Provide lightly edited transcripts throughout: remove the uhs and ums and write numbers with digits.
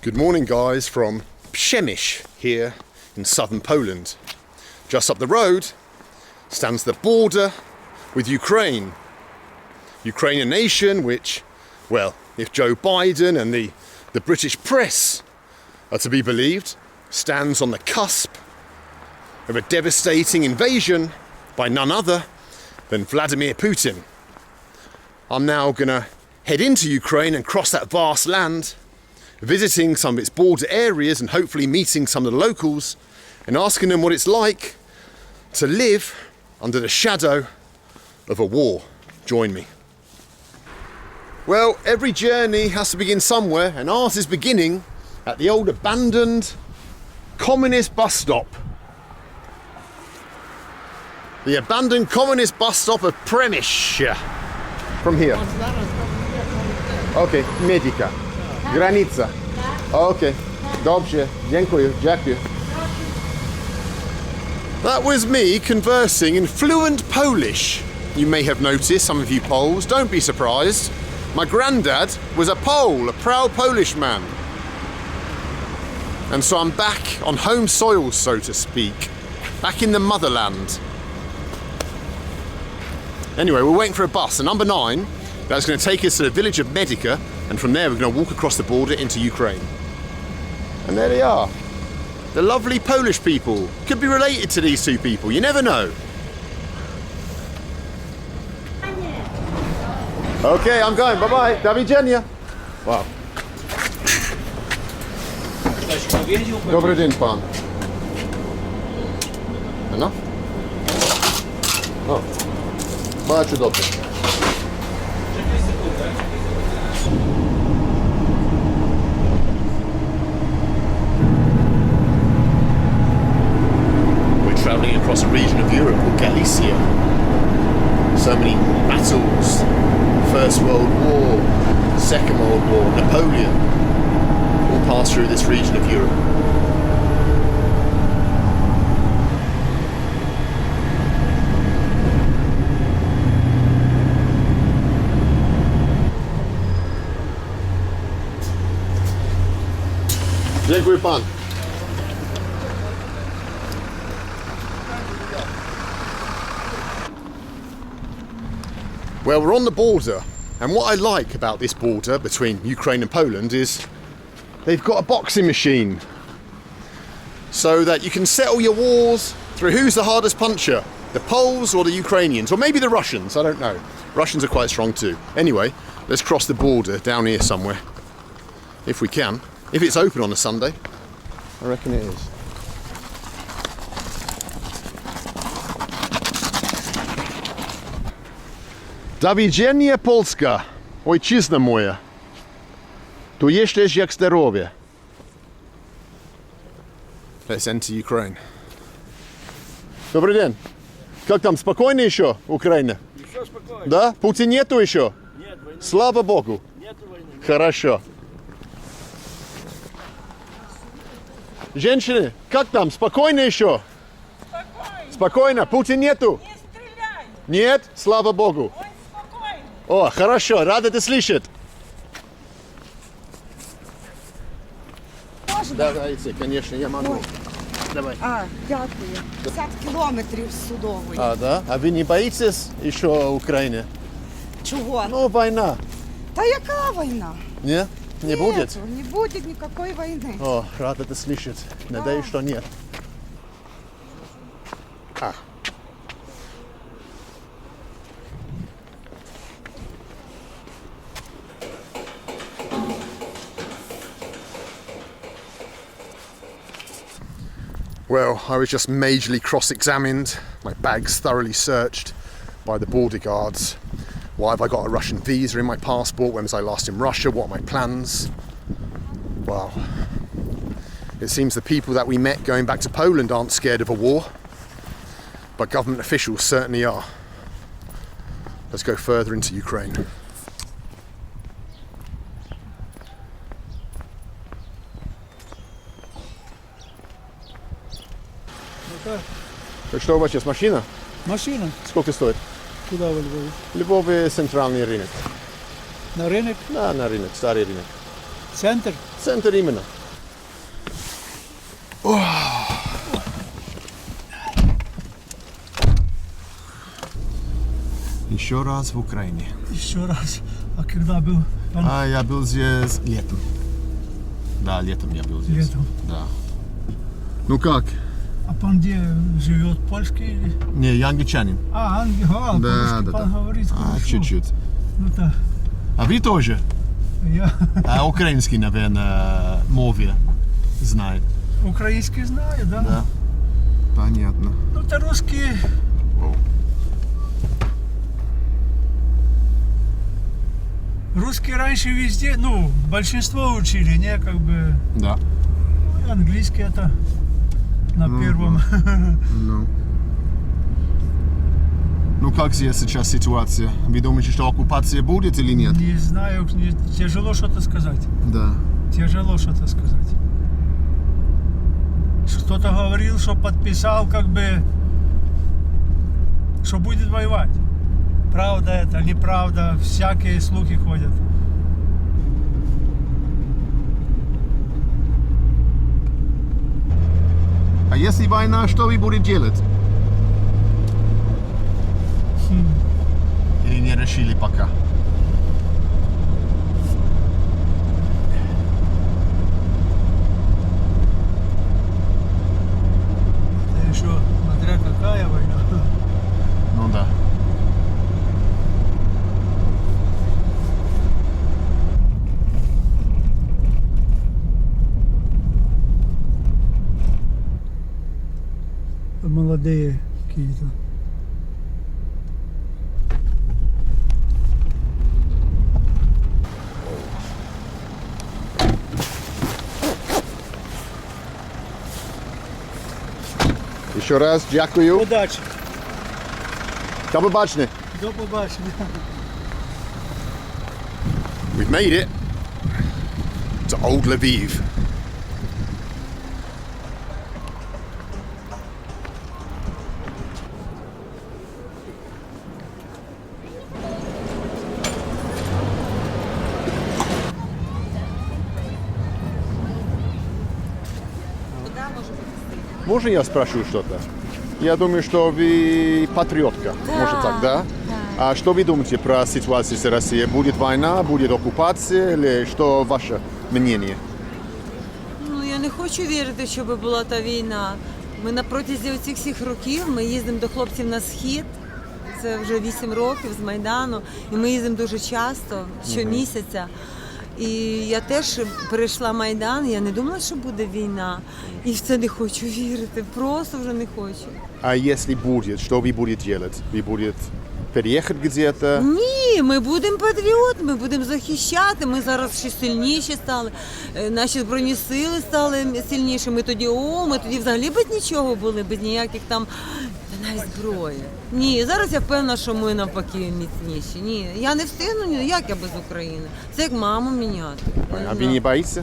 Good morning, guys, from Przemyśl here in southern Poland. Just up the road stands the border with Ukraine. Ukrainian nation which, well, if Joe Biden and the British press are to be believed, stands on the cusp of a devastating invasion by none other than Vladimir Putin. I'm now gonna head into Ukraine and cross that vast land, visiting some of its border areas and hopefully meeting some of the locals and asking them what it's like to live under the shadow of a war. Join me. Well, every journey has to begin somewhere, and ours is beginning at the old abandoned communist bus stop. The abandoned communist bus stop of Przemyśl. From here. Okay, Medica. Granica. Okay, dobrze, dziękuję, dziękuję. That was me conversing in fluent Polish. You may have noticed, some of you Poles, don't be surprised. My granddad was a Pole, a proud Polish man. And so I'm back on home soil, so to speak. Back in the motherland. Anyway, we're waiting for a bus, a number 9, that's going to take us to the village of Medica, and from there we're going to walk across the border into Ukraine. And there they are. The lovely Polish people. Could be related to these two people, you never know. Okay, I'm going, bye-bye. Do widzenia. Wow. Dobry dzień, pan. No? O. Bardzo dobrze. We're travelling across a region of Europe called Galicia. So many battles. First World War, Second World War, Napoleon, all passed through this region of Europe. Dziękuję pan. Well, we're on the border, and what I like about this border between Ukraine and Poland is they've got a boxing machine so that you can settle your wars through who's the hardest puncher, the Poles or the Ukrainians, or maybe the Russians, I don't know. Russians are quite strong too. Anyway, let's cross the border down here somewhere, if we can. If it's open on a Sunday, I reckon it is. Do widzenia, Polska, ojczyzna moja. Tu jesteś jak zdrowie. Let's enter Ukraine. Добрый день. Как там, спокойно еще, Украина? Еще спокойно. Да? Пути нету еще? Нет войны. Слава Богу. Нету войны. Хорошо. Женщины, как там, спокойно еще? Спокойно. Спокойно, пути нету? Не стреляй. Нет? Слава Богу. Он спокойный. О, хорошо, рад это слышать. Можна? Давайте, конечно, я могу. Давай. Дякую. 50 кілометрів з судової. Да? А вы не боитесь еще Украины? Чого? Ну, война. Та яка війна? Не? Не будет? Не буде ніякої війни. О, рад это слышать. Надеюсь, что нет. Well, I was just majorly cross-examined, my bags thoroughly searched by the border guards. Why have I got a Russian visa in my passport? When was I last in Russia? What are my plans? Well, it seems the people that we met going back to Poland aren't scared of a war, but government officials certainly are. Let's go further into Ukraine. Так что у вас есть машина? Машина. Сколько стоит? Куда во Львове? Львове центральный рынок. На рынок? Да, на рынок, старый рынок. Центр? центр именно. Еще раз в Украине. Еще раз. А когда был? А я был здесь летом. Да, летом я был здесь. Летом. Да. Ну как? А пан где живет? Польский или? Не, я англичанин. Ангел, Да, по-русски да, пан да. говорит хорошо. Чуть-чуть. Ну так, А вы тоже? я А украинский, наверное, мове знает. украинский знаю, да? Да. Понятно. Ну, то русский. Русский раньше везде, ну, большинство учили, не, как бы, Да. английский это на первом. Ну. Ну как здесь сейчас ситуация? Вы думаете, что оккупация будет или нет? Не знаю, тяжело что-то сказать. Да. Тяжело что-то сказать. Кто-то говорил, что подписал, как бы, что будет воевать. Правда это, неправда, всякие слухи ходят. А если война, что вы будете делать? Или не решили пока? Это еще смотря какая война. Ну да. Молодые какие-то. Еще раз, дякую. Удачи. До побачення. До побачення. We've made it to Old Lviv. Можно я спрошу что-то? Я думаю, что вы патриотка. Может так, да? А что вы думаете про ситуацию с Россией? Будет война, будет оккупация или что ваше мнение? Ну, я не хочу вірити, щоб була та війна. Ми на протязі цих всіх років ми їздимо до хлопців на схід. Це вже 8 років з Майдану. І ми їздимо дуже часто, щомісяця. І я теж перейшла Майдан, я не думала, що буде війна. І в це не хочу вірити, просто вже не хочу. А если будет, что вы будете делать? Вы будете переехать где-то? Ні, ми будемо патріот, ми будемо захищати. Ми зараз ще сильніші стали. Наші збройні сили стали сильніші. Ми тоді взагалі без нічого були, без ніяких там навіть зброї. Ні, зараз я впевнена, що ми навпаки міцніші. Ні, я не встигну, як я без України. Це як маму міняти. А вы не боитесь?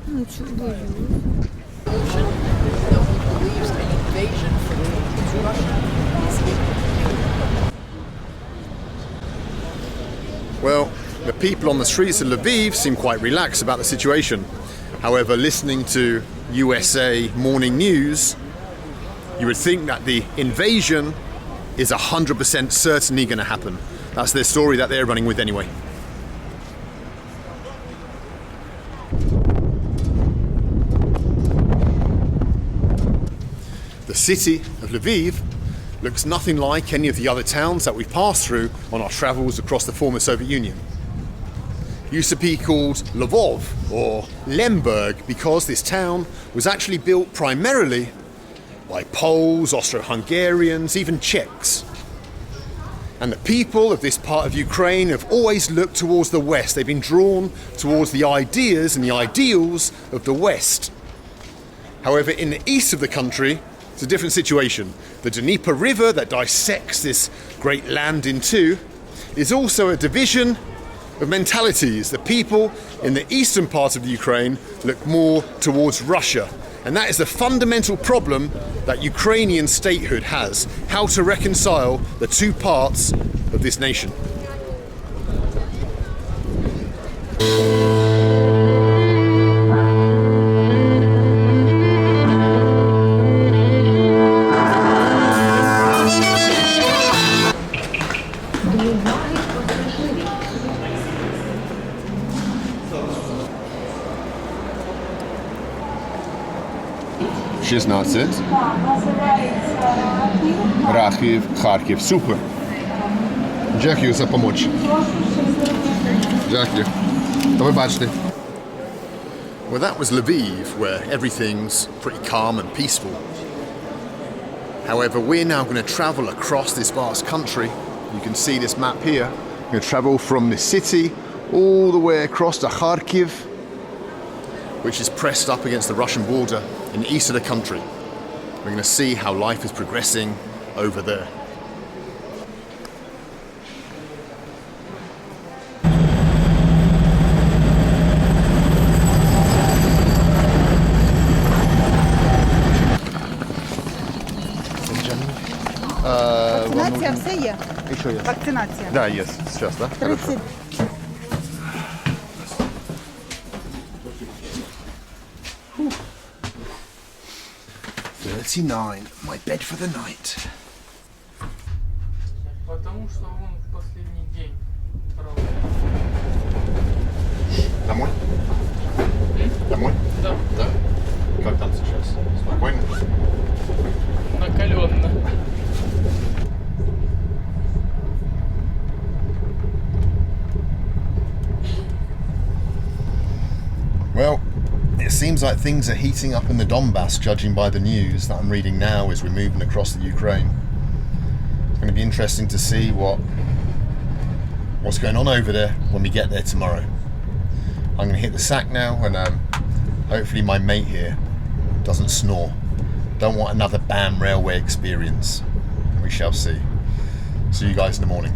Ну, чого боюсь? believes an invasion from Russia is imminent. Well, the people on the streets of Lviv seem quite relaxed about the situation. However, listening to USA morning news, you would think that the invasion is 100% certainly going to happen. That's their story that they're running with anyway. The city of Lviv looks nothing like any of the other towns that we've passed through on our travels across the former Soviet Union. It used to be called Lvov or Lemberg because this town was actually built primarily by Poles, Austro-Hungarians, even Czechs. And the people of this part of Ukraine have always looked towards the West. They've been drawn towards the ideas and the ideals of the West. However, in the east of the country, it's a different situation. The Dnieper River that dissects this great land in two is also a division of mentalities. The people in the eastern part of the Ukraine look more towards Russia. And that is the fundamental problem that Ukrainian statehood has. How to reconcile the two parts of this nation. 16. Рахів, Харків. Супер. Дякую за помочь. Дякую. До побачення. Well, that was Lviv, where everything's pretty calm and peaceful. However, we're now going to travel across this vast country. You can see this map here. We're going to travel from the city all the way across to Kharkiv, which is pressed up against the Russian border in the east of the country. We're going to see how life is progressing over there. Вакцинація все є? Еще есть? Вакцинація. Да, есть. Сейчас, да? 30. $39. My bed for the night. Потому что он в последний день правда. Домой? Домой? Да, Да. Как там сейчас? Спокойно? накаленно. Well, it seems like things are heating up in the Donbass, judging by the news that I'm reading now as we're moving across the Ukraine. It's going to be interesting to see what's going on over there when we get there tomorrow. I'm going to hit the sack now, and hopefully my mate here doesn't snore. Don't want another BAM railway experience. We shall see. See you guys in the morning.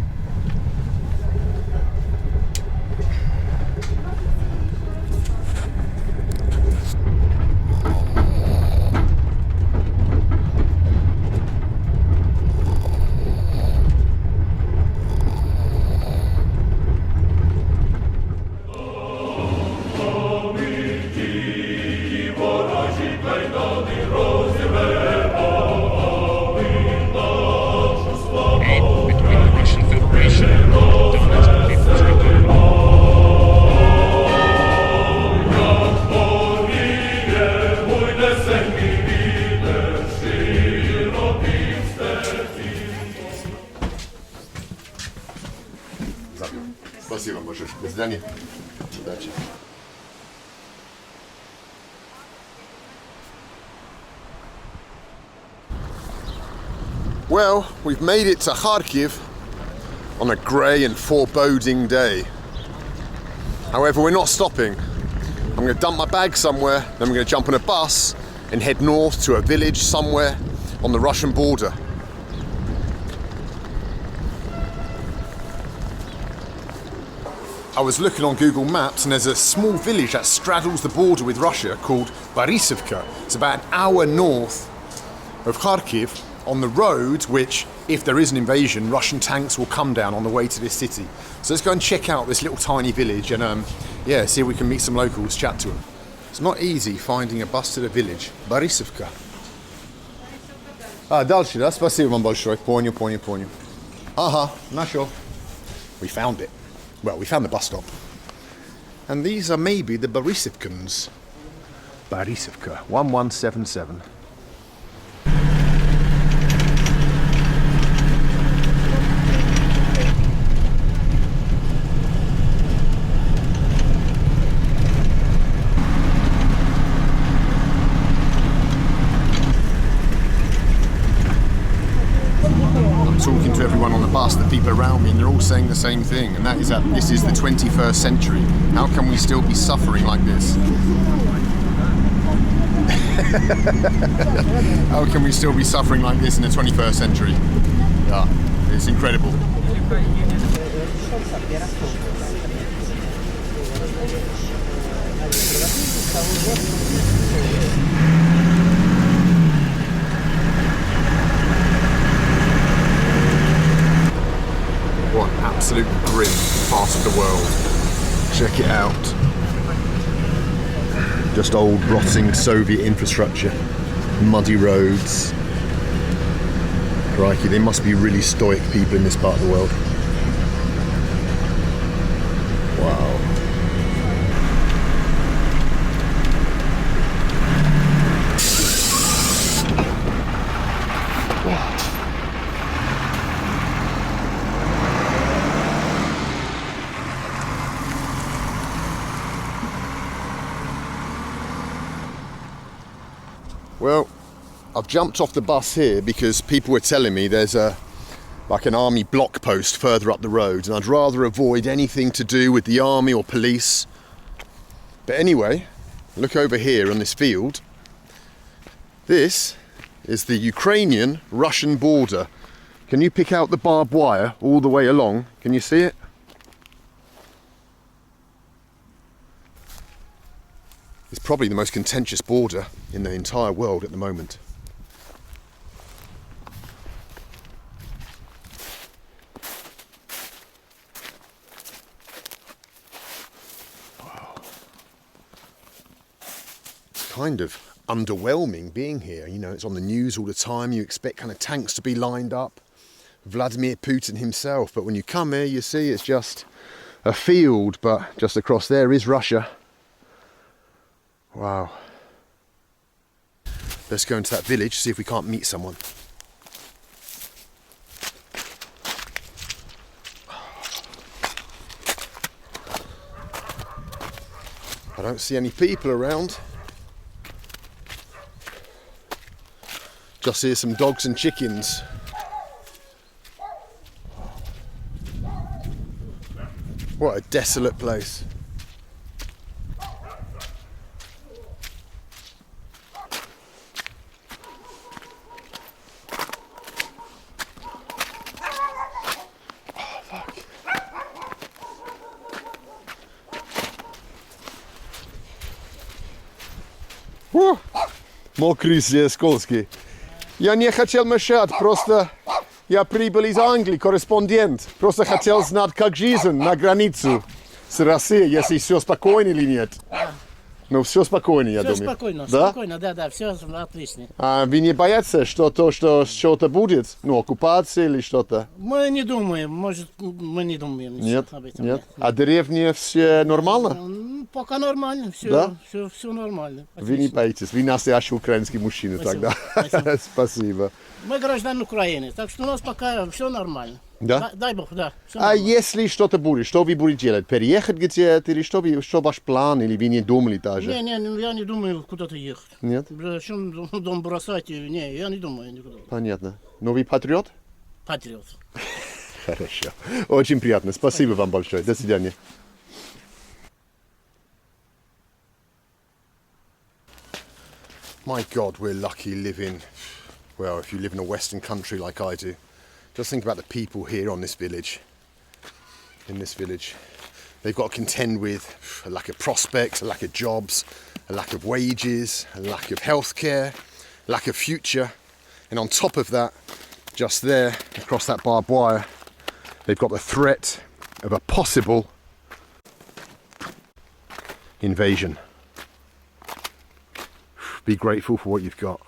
Between the Russian Federation and the Donetsk People's Republic. Спасибо большое. До свидания. Удачи. Well, we've made it to Kharkiv on a grey and foreboding day. However, we're not stopping. I'm going to dump my bag somewhere, then we're going to jump on a bus and head north to a village somewhere on the Russian border. I was looking on Google Maps and there's a small village that straddles the border with Russia called Borisivka. It's about an hour north of Kharkiv on the road which, if there is an invasion, Russian tanks will come down on the way to this city. So let's go and check out this little tiny village and see if we can meet some locals, chat to them. It's not easy finding a bus to the village. Borisivka. Дальше, да? Спасибо вам большое. Понял. Ага, нашел. We found it. Well, we found the bus stop. And these are maybe the Borisivkans. Borisivka, 1177. Talking to everyone on the bus, the people around me, and they're all saying the same thing, and that is that this is the 21st century. How can we still be suffering like this? How can we still be suffering like this in the 21st century? Yeah, it's incredible. What an absolute grim part of the world. Check it out. Just old rotting Soviet infrastructure, muddy roads. Crikey, they must be really stoic people in this part of the world. Wow. Well, I've jumped off the bus here because people were telling me there's like an army block post further up the road, and I'd rather avoid anything to do with the army or police. But anyway, look over here on this field. This is the Ukrainian-Russian border. Can you pick out the barbed wire all the way along? Can you see it? It's probably the most contentious border in the entire world at the moment. Kind of underwhelming being here. You know, it's on the news all the time. You expect kind of tanks to be lined up, Vladimir Putin himself, but when you come here you see it's just a field, but just across there is Russia. Wow. Let's go into that village, see if we can't meet someone. I don't see any people around. Just hear some dogs and chickens. What a desolate place. Oh, fuck. Мокрый здесь, скользкий. Я не хотел мешать, просто я прибыл из Англии, корреспондент. Просто хотел знать, как жизнь на границе с Россией, если все спокойно или нет. Ну, все спокойно, я Все думаю. спокойно, Да? спокойно, да, все отлично. А вы не боятся, что что-то будет? Ну, оккупация или что-то? Мы не думаем, может, мы не думаем Нет, об этом. нет. А деревня все нормально? Пока нормально, все, Да? все нормально. Вы не Отлично. боитесь, вы настоящий украинский мужчина Спасибо, тогда. спасибо. Спасибо. Мы граждане Украины, так что у нас пока все нормально. Да? Дай Бог, да. Всё А нормально. если что-то будет, что вы будете делать? Переехать где-то или что ваш план? Или вы не думали даже? Не, я не думаю куда-то ехать. Нет? Зачем дом бросать? Не, я не думаю никуда. Понятно. Но вы патриот? Патриот. Хорошо. Очень приятно. Спасибо вам большое. До свидания. My God, we're lucky living, well, if you live in a Western country like I do. Just think about the people here on this village. In this village. They've got to contend with a lack of prospects, a lack of jobs, a lack of wages, a lack of healthcare, lack of future. And on top of that, just there, across that barbed wire, they've got the threat of a possible invasion. Be grateful for what you've got.